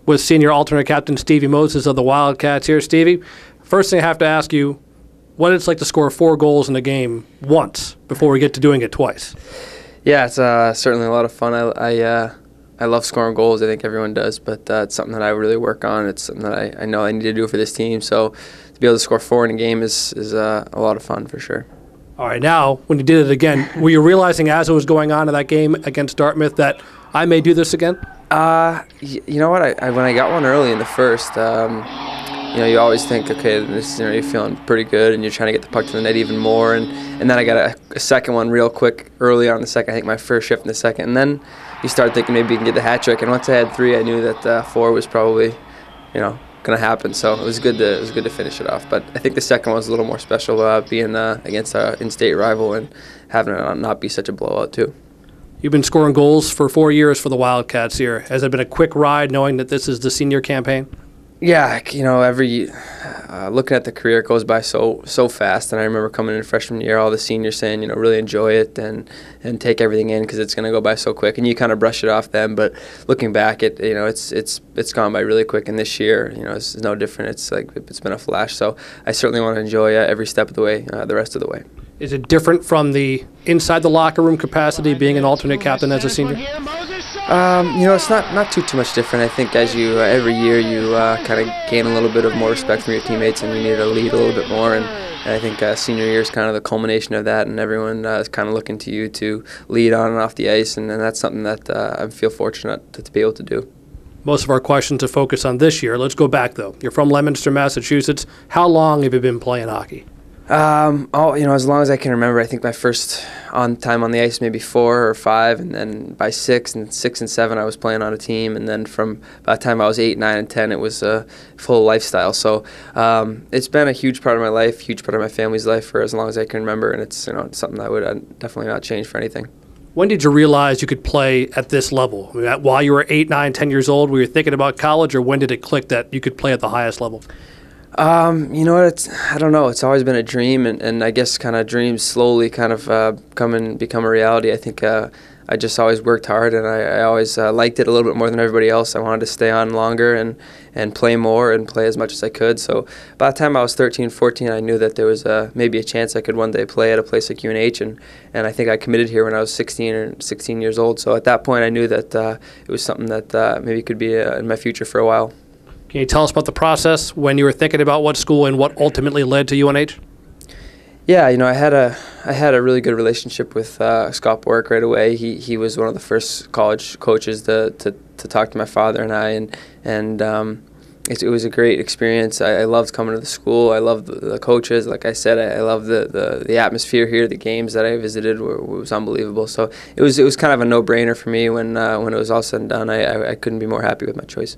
with senior alternate captain Stevie Moses of the Wildcats here. Stevie, first thing I have to ask you, what it's like to score 4 goals in a game once before we get to doing it twice. Yeah, it's certainly a lot of fun. I love scoring goals. I think everyone does, but it's something that I really work on. It's something that I know I need to do for this team. So to be able to score 4 in a game is a lot of fun for sure. All right, now, when you did it again, were you realizing as it was going on in that game against Dartmouth that I may do this again? You know what? When I got one early in the first, you always think, okay, this, you're feeling pretty good, and you're trying to get the puck to the net even more. And then I got a second one real quick early on in the second. I think my first shift in the second, and then you start thinking maybe you can get the hat trick. And once I had 3, I knew that 4 was probably, going to happen. So it was good to finish it off. But I think the second one was a little more special, being against an in-state rival and having it not be such a blowout too. You've been scoring goals for 4 years for the Wildcats here. Has it been a quick ride knowing that this is the senior campaign? Yeah, looking at the career, it goes by so fast. And I remember coming in freshman year, all the seniors saying, really enjoy it and take everything in because it's going to go by so quick. And you kind of brush it off then, but looking back, it's gone by really quick. And this year, it's no different. It's like it's been a flash. So I certainly want to enjoy every step of the way, the rest of the way. Is it different from the inside the locker room capacity, being an alternate captain as a senior? It's not too much different. I think as you every year you kind of gain a little bit of more respect from your teammates, and you need to lead a little bit more. And I think senior year is kind of the culmination of that, and everyone is kind of looking to you to lead on and off the ice, and that's something that I feel fortunate to be able to do. Most of our questions are focused on this year. Let's go back though. You're from Leominster, Massachusetts. How long have you been playing hockey? As long as I can remember. I think my first time on the ice maybe 4 or 5, and then by 6 and 7 I was playing on a team, and then from by the time I was 8, 9, and 10 it was a full lifestyle. So it's been a huge part of my life, huge part of my family's life for as long as I can remember, and it's something I would definitely not change for anything. When did you realize you could play at this level? I mean, while you were 8, 9, 10 years old, were you thinking about college, or when did it click that you could play at the highest level? I don't know. It's always been a dream, and I guess kind of dreams slowly kind of become a reality. I think I just always worked hard, and I always liked it a little bit more than everybody else. I wanted to stay on longer and play more and play as much as I could. So by the time I was 13, 14, I knew that there was maybe a chance I could one day play at a place like UNH, and I think I committed here when I was 16 years old. So at that point, I knew that it was something that maybe could be in my future for a while. Can you tell us about the process when you were thinking about what school and what ultimately led to UNH? Yeah, I had a really good relationship with Scott Bork right away. He was one of the first college coaches to talk to my father and I, and it was a great experience. I loved coming to the school. I loved the coaches. Like I said, I loved the atmosphere here. The games that I visited was unbelievable. So it was kind of a no-brainer for me when it was all said and done. I couldn't be more happy with my choice.